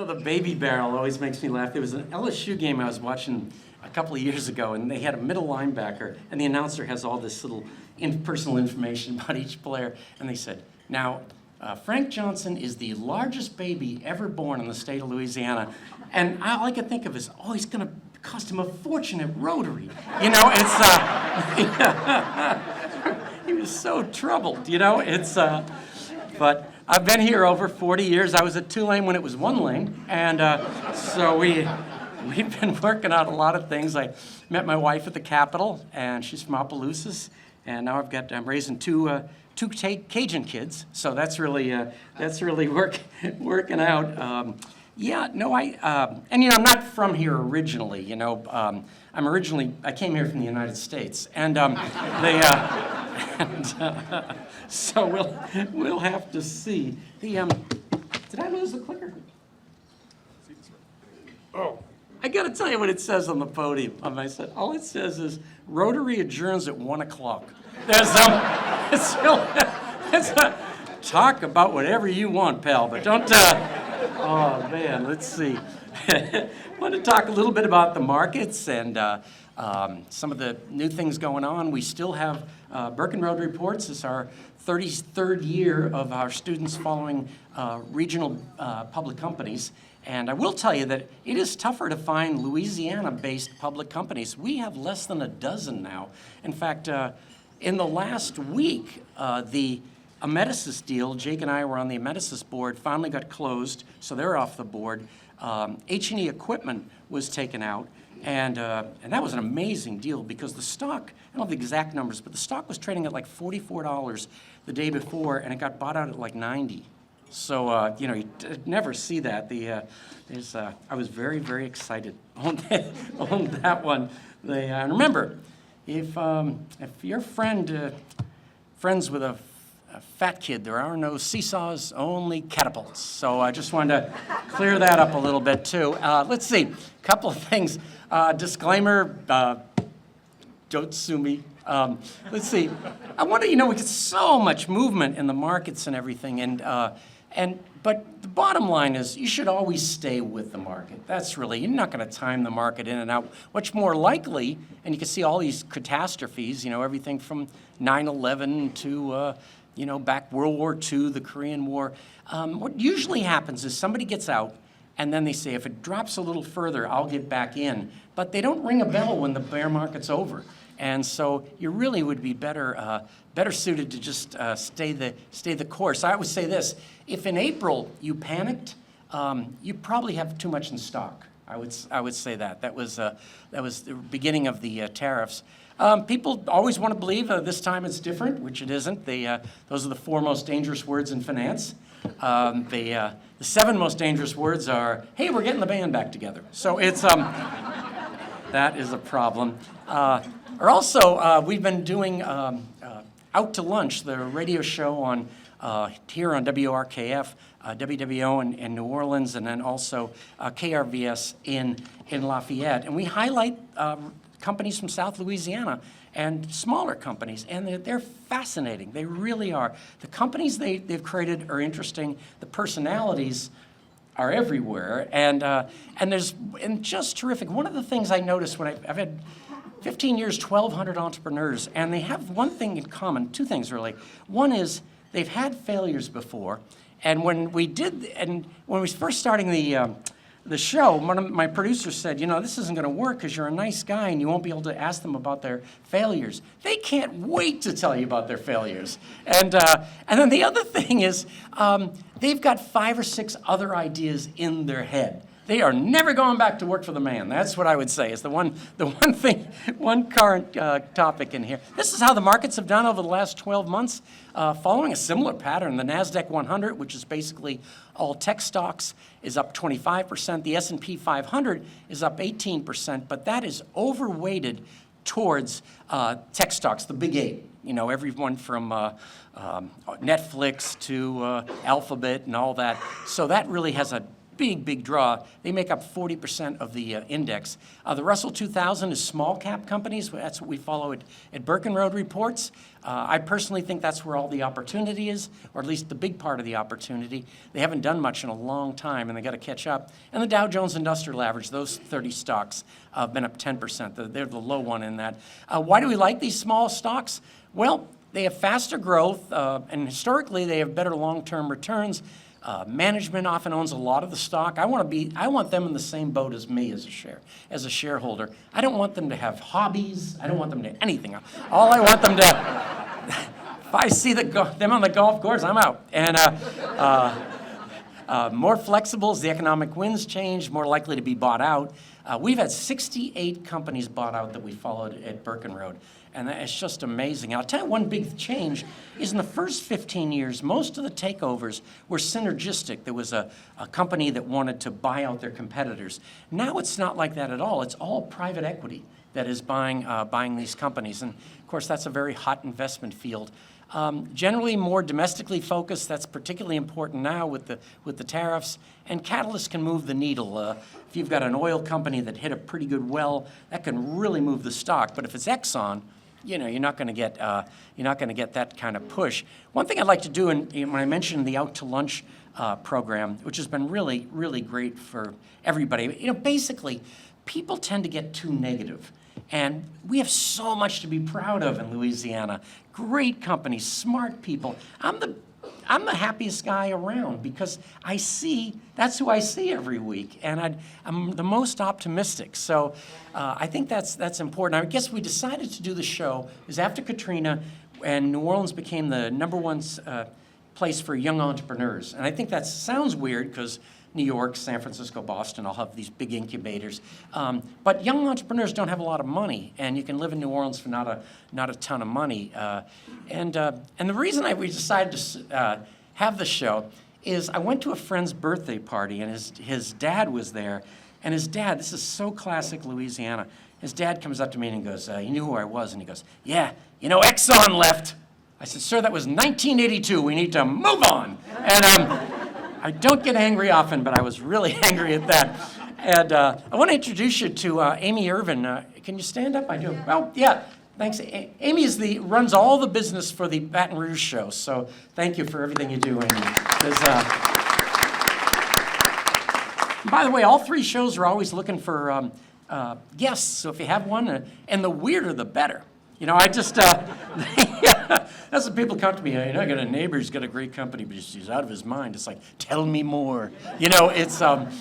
the baby barrel always makes me laugh. There was an LSU game I was watching a couple of years ago, and they had a middle linebacker, and the announcer has all this little personal information about each player, and they said, now, Frank Johnson is the largest baby ever born in the state of Louisiana, and all I could think of is, oh, he's going to cost him a fortune at Rotary. You know, it's, he was so troubled, you know, it's, but I've been here over 40 years. I was at Tulane when it was one lane, and so we've been working out a lot of things. I met my wife at the Capitol, and she's from Opelousas, and now I'm raising two Cajun kids, so that's really working out. Yeah, no, and you know, I'm not from here originally. You know, I came here from the United States, and so we'll have to see. Did I lose the clicker? Oh, I got to tell you what it says on the podium. I said, all it says is Rotary adjourns at 1 o'clock. There's talk about whatever you want, pal, but don't. Oh man, let's see. I want to talk a little bit about the markets and some of the new things going on. We still have Berken Road Reports. It's our 33rd year of our students following regional public companies. And I will tell you that it is tougher to find Louisiana-based public companies. We have less than a dozen now. In fact, in the last week, the Amedisys deal, Jake and I were on the Amedisys board, finally got closed, so they're off the board. H&E Equipment was taken out, and that was an amazing deal because the stock, I don't have the exact numbers, but the stock was trading at like $44 the day before, and it got bought out at like 90. So, you know, you never see that. I was very, very excited on that one. And remember, if your friends with a fat kid, there are no seesaws, only catapults. So I just wanted to clear that up a little bit too. Let's see, a couple of things. Disclaimer, don't sue me. Let's see, I wonder, you know, we get so much movement in the markets and everything, but the bottom line is you should always stay with the market. That's really, you're not going to time the market in and out. What's more likely, and you can see all these catastrophes, you know, everything from 9/11 to, you know, back World War II, the Korean War. What usually happens is somebody gets out and then they say, if it drops a little further, I'll get back in. But they don't ring a bell when the bear market's over. And so you really would be better suited to just stay the course. I would say this: if in April you panicked, you probably have too much in stock. I would say that. That was the beginning of the tariffs. People always want to believe this time it's different, which it isn't. Those are the 4 most dangerous words in finance. The 7 most dangerous words are, "Hey, we're getting the band back together." So it's that is a problem. Or also, we've been doing Out to Lunch, the radio show on here on WRKF, WWO in New Orleans, and then also KRVS in Lafayette. And we highlight companies from South Louisiana and smaller companies, and they're fascinating. They really are. The companies they've created are interesting. The personalities are everywhere, and just terrific. One of the things I noticed when I've had 15 years, 1,200 entrepreneurs, and they have one thing in common, 2 things really. One is they've had failures before, and when we were first starting the show, one of my producers said, you know, this isn't going to work because you're a nice guy and you won't be able to ask them about their failures. They can't wait to tell you about their failures. And then the other thing is they've got 5 or 6 other ideas in their head. They are never going back to work for the man. That's what I would say is the one current topic in here. This is how the markets have done over the last 12 months, following a similar pattern. The NASDAQ 100, which is basically all tech stocks, is up 25%. The S&P 500 is up 18%, but that is overweighted towards tech stocks, the big 8. You know, everyone from Netflix to Alphabet and all that. So that really has a big draw. They make up 40% of the index. The Russell 2000 is small cap companies. That's what we follow at Birkenroad Reports. I personally think that's where all the opportunity is, or at least the big part of the opportunity. They haven't done much in a long time, and they got to catch up. And the Dow Jones Industrial Average, those 30 stocks have been up 10%. They're the low one in that. Why do we like these small stocks? Well, they have faster growth, and historically they have better long-term returns. Management often owns a lot of the stock. I want them in the same boat as me as a shareholder. I don't want them to have hobbies. I don't want them to anything. All I want them to, if I see them on the golf course, I'm out. And more flexible as the economic winds change, more likely to be bought out. We've had 68 companies bought out that we followed at Birkenroad. And it's just amazing. I'll tell you one big change is in the first 15 years, most of the takeovers were synergistic. There was a company that wanted to buy out their competitors. Now it's not like that at all. It's all private equity that is buying these companies. And of course, that's a very hot investment field. Generally more domestically focused. That's particularly important now with the tariffs. And catalysts can move the needle. If you've got an oil company that hit a pretty good well, that can really move the stock. But if it's Exxon, you're not going to get that kind of push. One thing I'd like to do, and when I mentioned the Out to Lunch program, which has been really, really great for everybody. Basically, people tend to get too negative. And we have so much to be proud of in Louisiana. Great companies, smart people. I'm the happiest guy around because that's who I see every week, and I'm the most optimistic. So I think that's important. I guess we decided to do the show is after Katrina, and New Orleans became the #1 place for young entrepreneurs. And I think that sounds weird because New York, San Francisco, Boston all have these big incubators. But young entrepreneurs don't have a lot of money, and you can live in New Orleans for not a ton of money. And the reason we decided to have the show is I went to a friend's birthday party, and his dad was there. And his dad, this is so classic Louisiana, his dad comes up to me and he goes, he knew who I was, and he goes, yeah, Exxon left. I said, sir, that was 1982. We need to move on. And I don't get angry often, but I was really angry at that. And I want to introduce you to Amy Irvin. Can you stand up? I do. Well, yeah, thanks. Amy runs all the business for the Baton Rouge show, so thank you for everything you do, Amy. By the way, all 3 shows are always looking for guests, so if you have one, and the weirder the better. I just, that's what people come to me. I got a neighbor who's got a great company, but he's out of his mind. It's like, tell me more. It's, the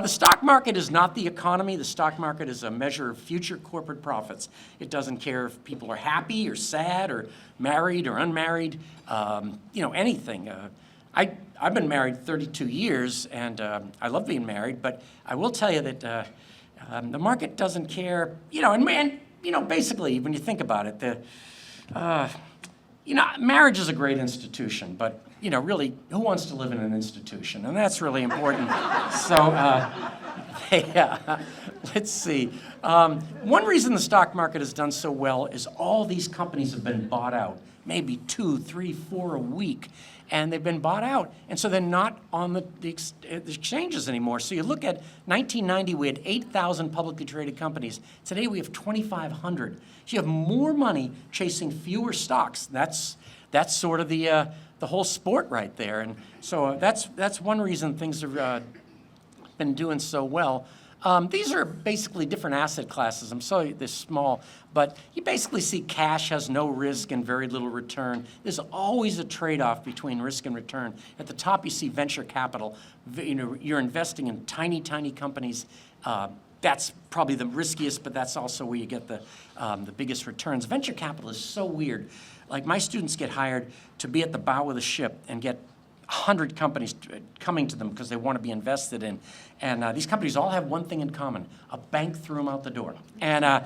stock market is not the economy. The stock market is a measure of future corporate profits. It doesn't care if people are happy or sad or married or unmarried, anything. I've been married 32 years, and I love being married, but I will tell you that the market doesn't care, basically, when you think about it, marriage is a great institution, but, really, who wants to live in an institution? And that's really important. So, let's see. One reason the stock market has done so well is all these companies have been bought out, maybe 2, 3, 4 a week. And they've been bought out. And so they're not on the exchanges anymore. So you look at 1990, we had 8,000 publicly traded companies. Today we have 2,500. So you have more money chasing fewer stocks. That's sort of the whole sport right there. And so that's one reason things have been doing so well. These are basically different asset classes. I'm sorry they're small, but you basically see cash has no risk and very little return. There's always a trade-off between risk and return. At the top, you see venture capital. You're investing in tiny, tiny companies. That's probably the riskiest, but that's also where you get the biggest returns. Venture capital is so weird. Like my students get hired to be at the bow of the ship and get 100 companies coming to them because they want to be invested in. And these companies all have one thing in common. A bank threw them out the door. And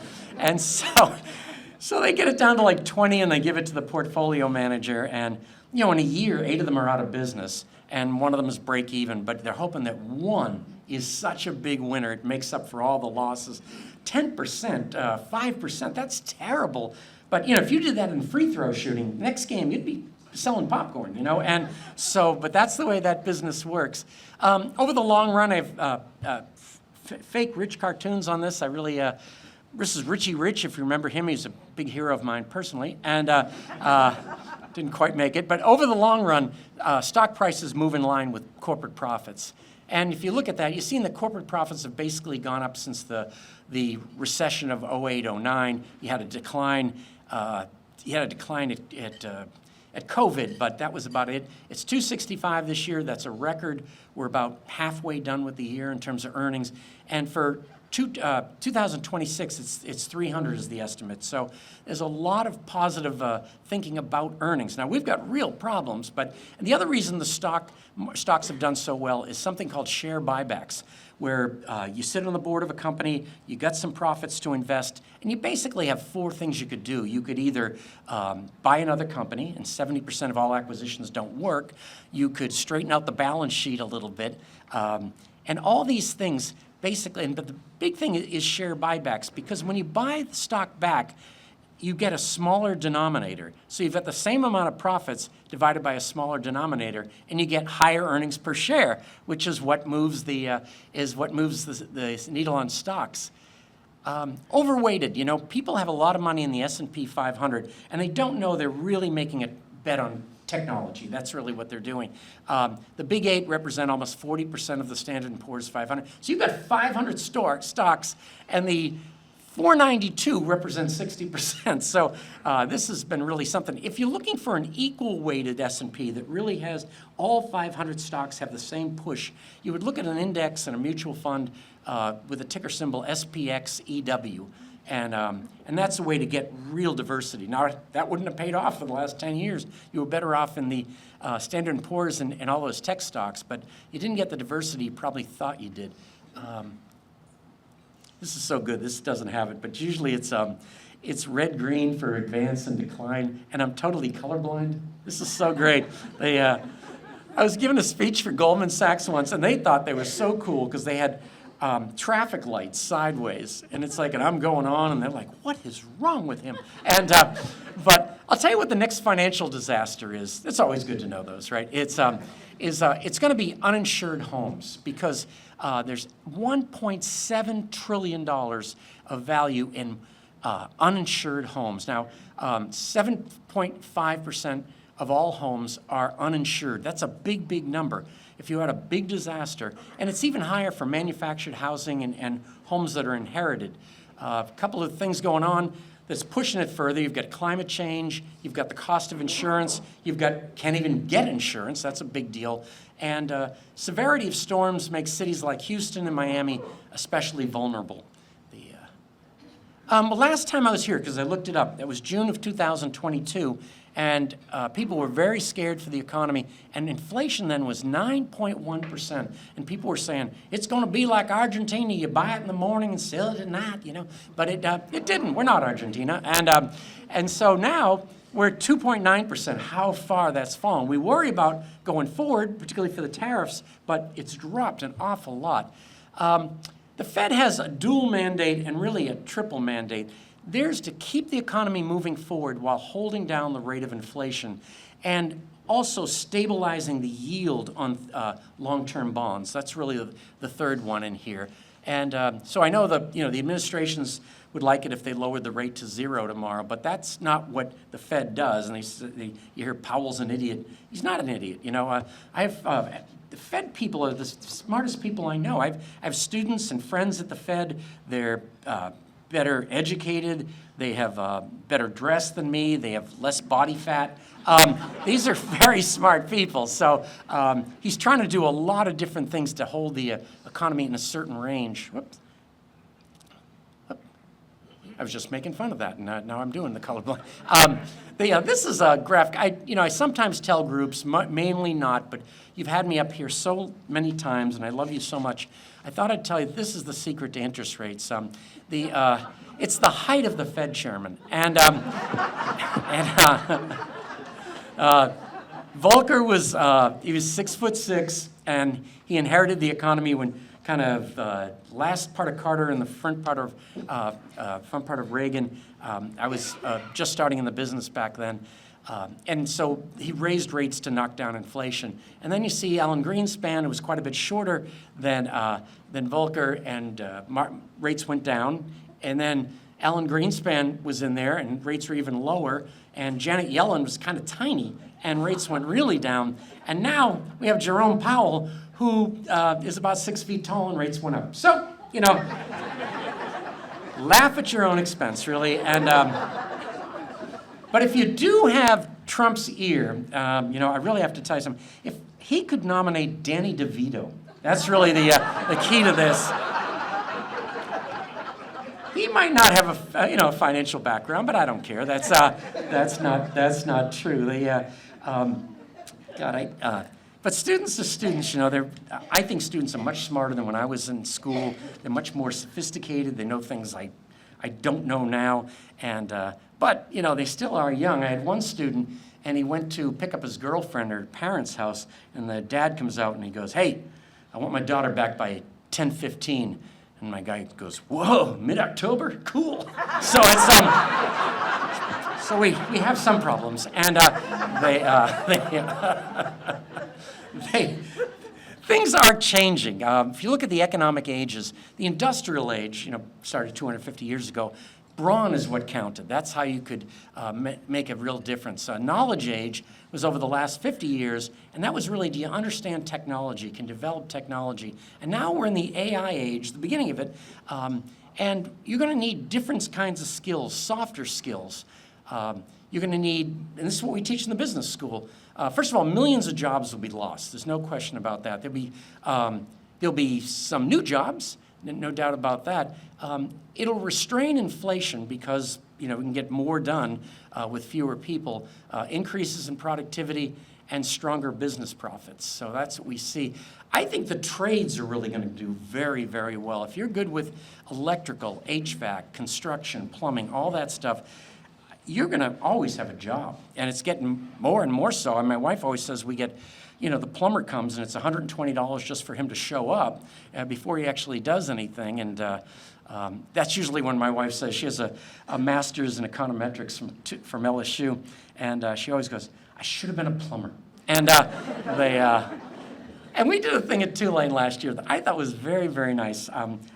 so they get it down to like 20 and they give it to the portfolio manager. And, in a year, 8 of them are out of business and one of them is break even. But they're hoping that one is such a big winner. It makes up for all the losses. 10%, 5%, that's terrible. But, if you did that in free throw shooting, next game, you'd be selling popcorn, and so, but that's the way that business works. Over the long run, I've fake rich cartoons on this. I really, this is Richie Rich, if you remember him. He's a big hero of mine personally, and didn't quite make it. But over the long run, stock prices move in line with corporate profits. And if you look at that, you've seen the corporate profits have basically gone up since the recession of 08, 09. You had a decline. At COVID, but that was about it. It's 265 this year. That's a record. We're about halfway done with the year in terms of earnings. And for 2026, it's 300 is the estimate. So there's a lot of positive thinking about earnings. Now, we've got real problems, but the other reason the stocks have done so well is something called share buybacks, where you sit on the board of a company, you got some profits to invest, and you basically have four things you could do. You could either buy another company, and 70% of all acquisitions don't work. You could straighten out the balance sheet a little bit, and all these things basically, but the big thing is share buybacks, because when you buy the stock back, you get a smaller denominator. So you've got the same amount of profits divided by a smaller denominator, and you get higher earnings per share, which is what moves the needle on stocks. Overweighted, people have a lot of money in the S&P 500, and they don't know they're really making a bet on technology. That's really what they're doing. The big eight represent almost 40% of the Standard & Poor's 500. So you've got 500 stocks, and the 492 represents 60%. So this has been really something. If you're looking for an equal weighted S&P that really has all 500 stocks have the same push, you would look at an index and a mutual fund with a ticker symbol SPXEW. And that's a way to get real diversity. Now, that wouldn't have paid off for the last 10 years. You were better off in the Standard & Poor's and all those tech stocks, but you didn't get the diversity you probably thought you did. This is so good. This doesn't have it, but usually it's red-green for advance and decline, and I'm totally colorblind. This is so great. I was giving a speech for Goldman Sachs once, and they thought they were so cool because they had traffic lights sideways, and it's like, and I'm going on, and they're like, what is wrong with him? And but I'll tell you what the next financial disaster is. It's always good to know those, right? It's going to be uninsured homes, because there's $1.7 trillion of value in uninsured homes. Now, 7.5% of all homes are uninsured. That's a big, big number. If you had a big disaster, and it's even higher for manufactured housing and homes that are inherited. A couple of things going on that's pushing it further. You've got climate change, you've got the cost of insurance, can't even get insurance, that's a big deal. And severity of storms makes cities like Houston and Miami especially vulnerable. The last time I was here, because I looked it up, that was June of 2022, and people were very scared for the economy, and inflation then was 9.1%, and people were saying, it's going to be like Argentina, you buy it in the morning and sell it at night, but it didn't. We're not Argentina, and so now we're at 2.9%, how far that's fallen. We worry about going forward, particularly for the tariffs, but it's dropped an awful lot. The Fed has a dual mandate and really a triple mandate. Theirs to keep the economy moving forward while holding down the rate of inflation and also stabilizing the yield on long-term bonds. That's really the third one in here. And so I know the administrations would like it if they lowered the rate to 0 tomorrow, but that's not what the Fed does. And you hear Powell's an idiot. He's not an idiot. The Fed people are the smartest people I know. I have students and friends at the Fed. They're better educated. They have better dress than me. They have less body fat. These are very smart people. So he's trying to do a lot of different things to hold the economy in a certain range. Whoops. I was just making fun of that, and now I'm doing the colorblind. This is a graphic. I sometimes tell groups, mainly not, but you've had me up here so many times, and I love you so much. I thought I'd tell you this is the secret to interest rates. It's the height of the Fed chairman, and Volcker was 6'6", and he inherited the economy when kind of last part of Carter and the front part of Reagan. I was just starting in the business back then. And so he raised rates to knock down inflation. And then you see Alan Greenspan, who was quite a bit shorter than Volcker, and rates went down. And then Alan Greenspan was in there, and rates were even lower. And Janet Yellen was kind of tiny, and rates went really down. And now we have Jerome Powell, who is about 6 feet tall, and rates went up. So, laugh at your own expense, really. And but if you do have Trump's ear, I really have to tell you something. If he could nominate Danny DeVito, that's really the key to this. He might not have a financial background, but I don't care. That's not true. But students are students. I think students are much smarter than when I was in school. They're much more sophisticated. They know things I don't know now, but they still are young. I had one student, and he went to pick up his girlfriend at her parents' house, and the dad comes out and he goes, "Hey, I want my daughter back by 10:15." And my guy goes, "Whoa, mid-October? Cool." So it's so we have some problems, and things are changing. If you look at the economic ages, the industrial age, started 250 years ago. Brawn is what counted. That's how you could make a real difference. Knowledge age was over the last 50 years, and that was really, do you understand technology, can develop technology? And now we're in the AI age, the beginning of it, and you're going to need different kinds of skills, softer skills. You're going to need, and this is what we teach in the business school. First of all, millions of jobs will be lost. There's no question about that. There'll be some new jobs, no doubt about that. It'll restrain inflation because we can get more done with fewer people, increases in productivity, and stronger business profits. So that's what we see. I think the trades are really going to do very, very well. If you're good with electrical, HVAC, construction, plumbing, all that stuff, you're going to always have a job. And it's getting more and more so. And my wife always says we get, the plumber comes and it's $120 just for him to show up before he actually does anything. And that's usually when my wife says she has a master's in econometrics from LSU. And she always goes, "I should have been a plumber." And and we did a thing at Tulane last year that I thought was very, very nice.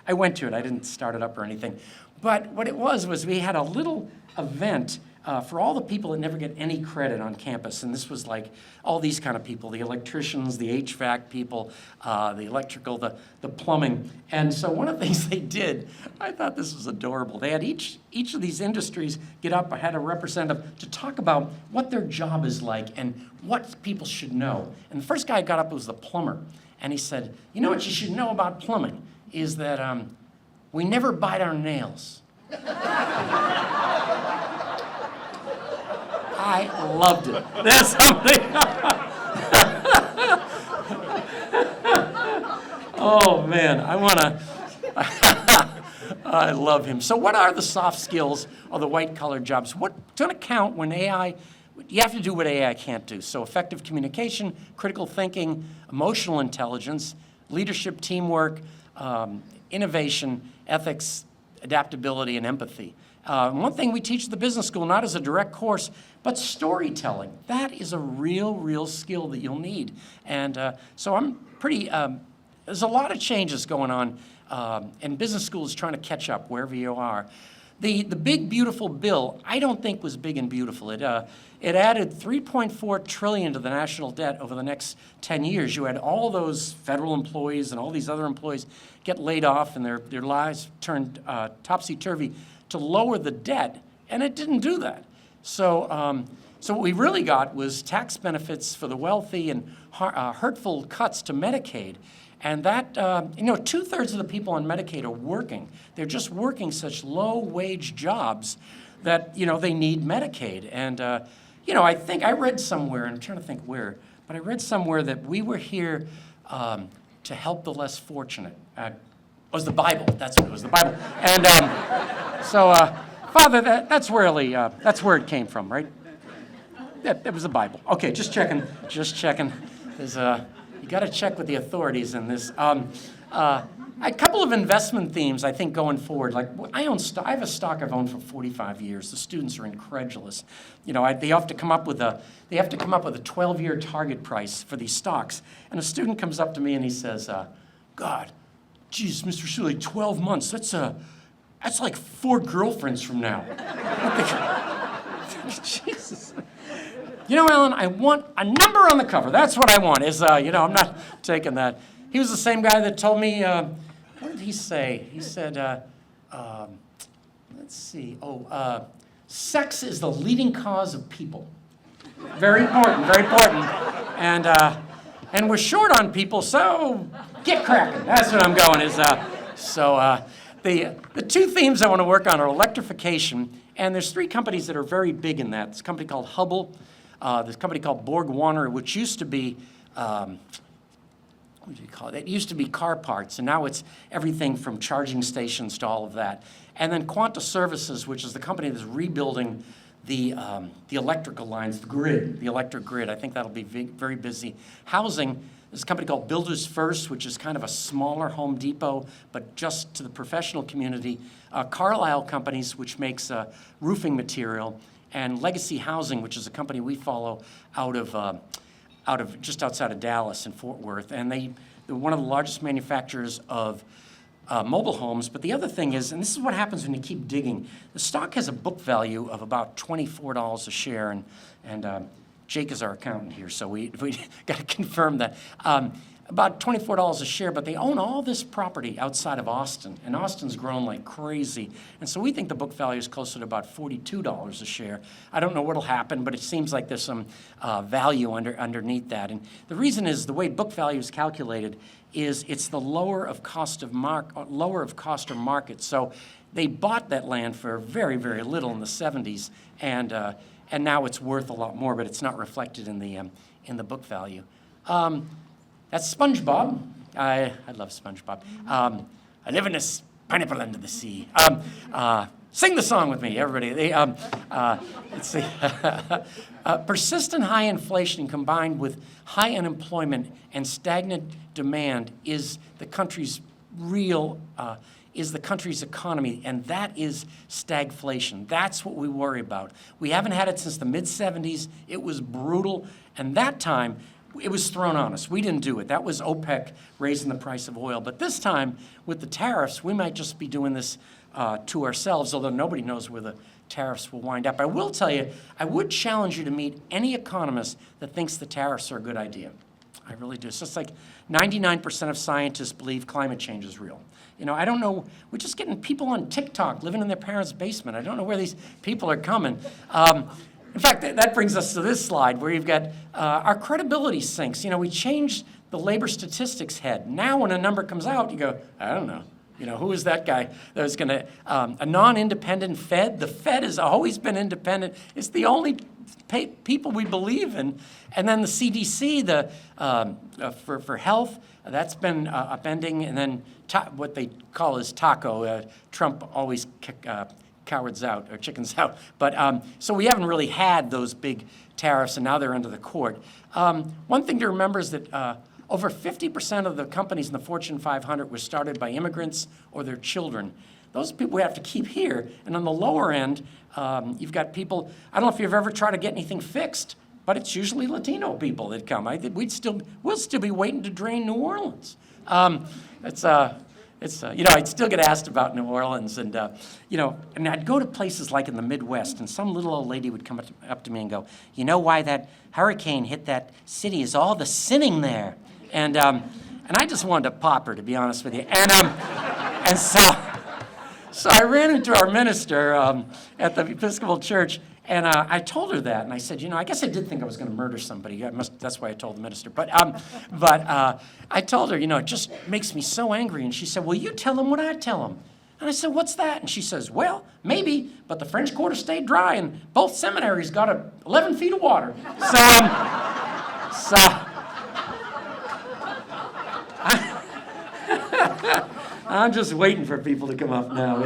I went to it. I didn't start it up or anything. But what it was we had a little event for all the people that never get any credit on campus. And this was like all these kind of people, the electricians, the HVAC people, the electrical, the plumbing. And so one of the things they did, I thought this was adorable. They had each of these industries get up. I had a representative to talk about what their job is like and what people should know. And the first guy got up was the plumber. And he said, "You know what you should know about plumbing is that we never bite our nails." I loved it. There's something. Oh man, I love him. So what are the soft skills or the white-collar jobs? What's going to count when AI, you have to do what AI can't do. So effective communication, critical thinking, emotional intelligence, leadership, teamwork, innovation, ethics, adaptability, and empathy. One thing we teach at the business school, not as a direct course, but storytelling. That is a real skill that you'll need. And so I'm pretty, there's a lot of changes going on, and business school is trying to catch up wherever you are. The big, beautiful bill, I don't think was big and beautiful. It added $3.4 trillion to the national debt over the next 10 years. You had all those federal employees and all these other employees get laid off and their lives turned topsy-turvy to lower the debt, and it didn't do that. So what we really got was tax benefits for the wealthy and hurtful cuts to Medicaid. And that, 2/3 of the people on Medicaid are working. They're just working such low-wage jobs that, they need Medicaid. And, I think I read somewhere, and I'm trying to think where, but I read somewhere that we were here to help the less fortunate. It was the Bible. That's what it was, the Bible. And Father, that's where it came from, right? That was the Bible. Okay, just checking. There's you got to check with the authorities in this. A couple of investment themes, I think, going forward. Like, I have a stock I've owned for 45 years. The students are incredulous. You know, they have to come up with a 12-year target price for these stocks. And a student comes up to me and he says, God, geez, Mr. Shuley, 12 months, that's like 4 girlfriends from now. Jesus. You know, Alan, I want a number on the cover. That's what I want. I'm not taking that. He was the same guy that told me, what did he say? He said, let's see, sex is the leading cause of people. Very important, very important. And we're short on people, so get cracking. That's what I'm going, the 2 themes I want to work on are electrification, and there's 3 companies that are very big in that. There's a company called Hubble, there's a company called Borg-Warner, which used to be, what do you call it? It used to be car parts, and now it's everything from charging stations to all of that. And then Quanta Services, which is the company that's rebuilding the electrical lines, the electric grid. I think that'll be very busy. Housing, there's a company called Builders First, which is kind of a smaller Home Depot, but just to the professional community. Carlisle Companies, which makes roofing material, and Legacy Housing, which is a company we follow out of just outside of Dallas and Fort Worth, and they're one of the largest manufacturers of mobile homes. But the other thing is, and this is what happens when you keep digging, the stock has a book value of about $24 a share, and Jake is our accountant here, so we got to confirm that. About $24 a share, but they own all this property outside of Austin, and Austin's grown like crazy. And so we think the book value is closer to about $42 a share. I don't know what'll happen, but it seems like there's some value underneath that. And the reason is the way book value is calculated is it's the lower of cost or market. So they bought that land for very, very little in the 70s, and now it's worth a lot more, but it's not reflected in the book value. That's SpongeBob. I love SpongeBob. I live in this pineapple under the sea. Sing the song with me, everybody. Let's see. Persistent high inflation combined with high unemployment and stagnant demand is the country's economy, and that is stagflation. That's what we worry about. We haven't had it since the mid-'70s. It was brutal, and that time, it was thrown on us. We didn't do it. That was OPEC raising the price of oil. But this time, with the tariffs, we might just be doing this to ourselves, although nobody knows where the tariffs will wind up. I will tell you, I would challenge you to meet any economist that thinks the tariffs are a good idea. I really do. It's just like 99% of scientists believe climate change is real. You know, I don't know. We're just getting people on TikTok living in their parents' basement. I don't know where these people are coming. In fact, that brings us to this slide where you've got our credibility sinks. You know, we changed the labor statistics head. Now when a number comes out, you go, I don't know. You know, who is that guy that was going to, a non-independent Fed? The Fed has always been independent. It's the only people we believe in. And then the CDC, for health, that's been upending. And then what they call is TACO. Trump always cowards out, or chickens out. But so we haven't really had those big tariffs, and now they're under the court. One thing to remember is that over 50% of the companies in the Fortune 500 were started by immigrants or their children. Those people we have to keep here. And on the lower end, you've got people, I don't know if you've ever tried to get anything fixed, but it's usually Latino people that come. We'll still be waiting to drain New Orleans. I'd still get asked about New Orleans, and and I'd go to places like in the Midwest, and some little old lady would come up to me and go, "You know why that hurricane hit that city? Is all the sinning there?" And I just wanted to pop her, to be honest with you. And so I ran into our minister at the Episcopal Church. And I told her that, and I said, I guess I did think I was going to murder somebody. That's why I told the minister. But I told her, it just makes me so angry. And she said, well, you tell him what I tell him. And I said, what's that? And she says, well, maybe, but the French Quarter stayed dry, and both seminaries got 11 feet of water. I'm just waiting for people to come up now.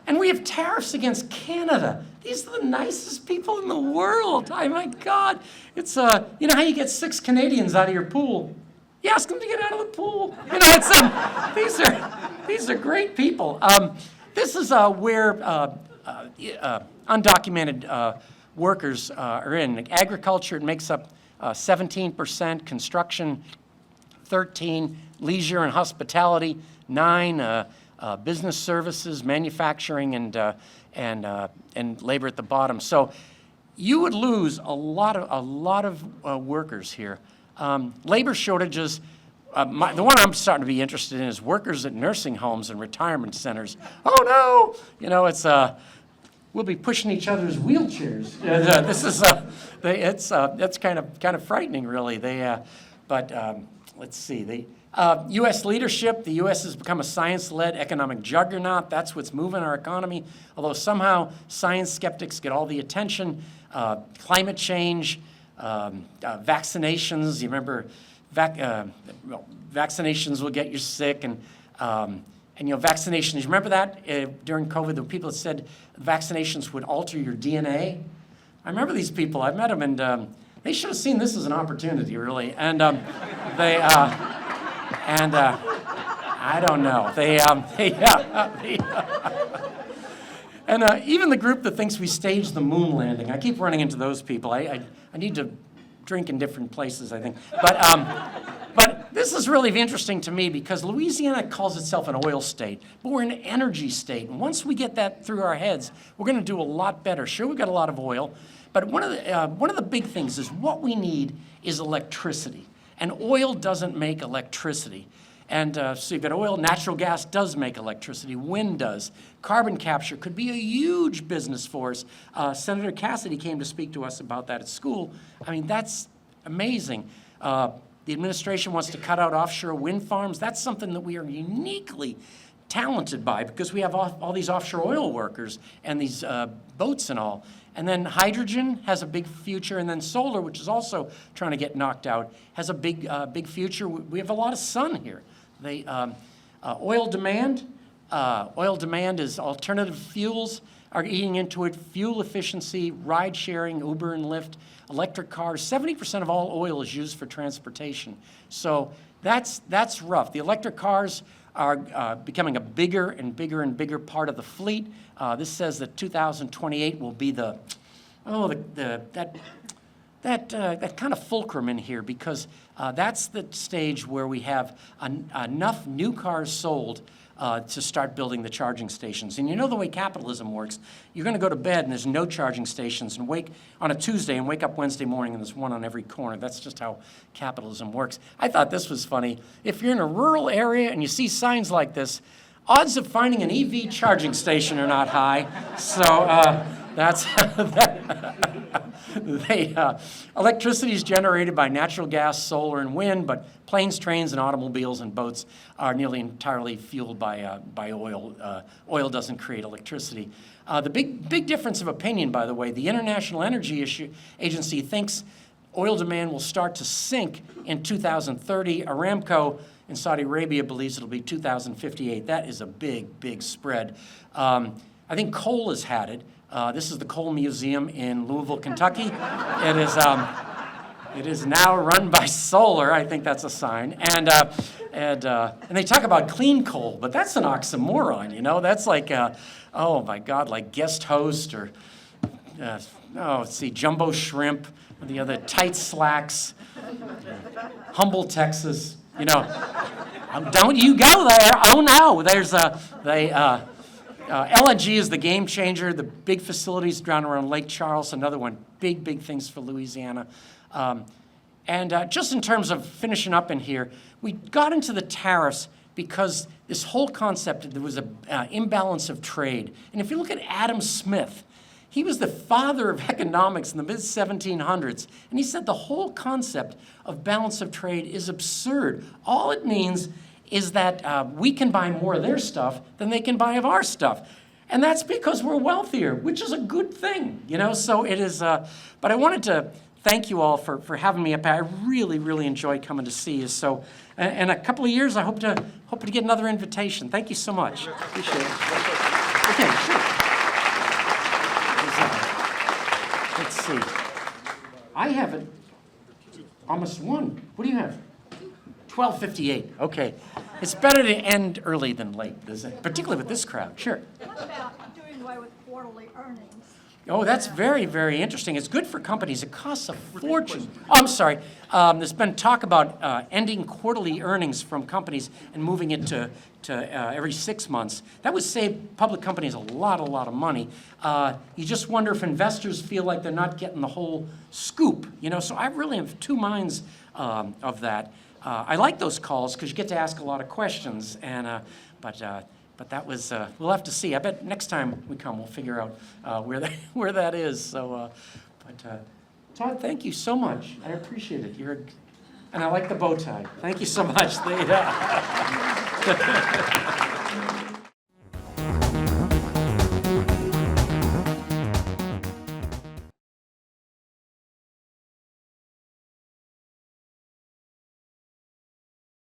And we have tariffs against Canada. These are the nicest people in the world. Oh, my God. It's, you know how you get 6 Canadians out of your pool? You ask them to get out of the pool. You know, these are great people. This is where undocumented workers are in. Agriculture, it makes up 17%, construction 13, leisure and hospitality 9, business services, manufacturing, and labor at the bottom. So you would lose a lot of workers here. Labor shortages. The one I'm starting to be interested in is workers at nursing homes and retirement centers. Oh no! You know, it's we'll be pushing each other's wheelchairs. This is it's kind of frightening, really. Let's see. The U.S. leadership. The U.S. has become a science-led economic juggernaut. That's what's moving our economy. Although somehow science skeptics get all the attention. Climate change, vaccinations. You remember, vaccinations will get you sick, and you know, vaccinations. You remember that during COVID, the people that said vaccinations would alter your DNA. I remember these people. I've met them, and they should have seen this as an opportunity, really. And I don't know. And even the group that thinks we staged the moon landing, I keep running into those people. I need to drink in different places, I think. But this is really interesting to me because Louisiana calls itself an oil state, but we're an energy state. And once we get that through our heads, we're going to do a lot better. Sure, we've got a lot of oil, but one of the big things is what we need is electricity. And oil doesn't make electricity. And so you've got oil, natural gas does make electricity, wind does. Carbon capture could be a huge business for us. Senator Cassidy came to speak to us about that at school. I mean, that's amazing. The administration wants to cut out offshore wind farms. That's something that we are uniquely talented by because we have all these offshore oil workers and these boats and all. And then hydrogen has a big future, and then solar, which is also trying to get knocked out, has a big future. We have a lot of sun here. Oil demand is alternative fuels are eating into it. Fuel efficiency, ride sharing, Uber and Lyft, electric cars. 70% of all oil is used for transportation. So that's rough. The electric cars are becoming a bigger and bigger part of the fleet. This says that 2028 will be that kind of fulcrum in here because that's the stage where we have enough new cars sold to start building the charging stations. And you know the way capitalism works. You're going to go to bed and there's no charging stations and wake on a Tuesday and wake up Wednesday morning and there's one on every corner. That's just how capitalism works. I thought this was funny. If you're in a rural area and you see signs like this, odds of finding an EV charging station are not high. So that's electricity is generated by natural gas, solar, and wind, but planes, trains, and automobiles and boats are nearly entirely fueled by oil. Oil doesn't create electricity. The big difference of opinion, by the way, the International Energy Agency thinks oil demand will start to sink in 2030. Aramco in Saudi Arabia believes it'll be 2058. That is a big spread. I think coal has had it. This is the Coal Museum in Louisville, Kentucky. It is now run by solar. I think that's a sign. And they talk about clean coal, but that's an oxymoron, you know? That's like, oh my God, like guest host or, let's see, jumbo shrimp, the other tight slacks, Humble, Texas. You know, don't you go there. Oh no, LNG is the game changer. The big facilities down around Lake Charles, another one. Big things for Louisiana. Just in terms of finishing up in here, we got into the tariffs because this whole concept, there was an imbalance of trade. And if you look at Adam Smith, he was the father of economics in the mid-1700s, and he said the whole concept of balance of trade is absurd. All it means is that we can buy more of their stuff than they can buy of our stuff. And that's because we're wealthier, which is a good thing, you know? So it is, but I wanted to thank you all for having me up. I really enjoyed coming to see you. So in a couple of years, I hope to get another invitation. Thank you so much. Appreciate it. Okay, sure. Let's see. I have it almost one. What do you have? 12. 12:58, okay. It's better to end early than late, isn't it? Particularly with this crowd, sure. What about doing away with quarterly earnings? Oh, that's very, very interesting. It's good for companies. It costs a fortune. Oh, I'm sorry. There's been talk about ending quarterly earnings from companies and moving it to every 6 months. That would save public companies a lot of money. You just wonder if investors feel like they're not getting the whole scoop, you know? So I really have two minds of that. I like those calls because you get to ask a lot of questions, and but that was, we'll have to see. I bet next time we come, we'll figure out where that is. So, Todd, thank you so much. I appreciate it. And I like the bow tie. Thank you so much.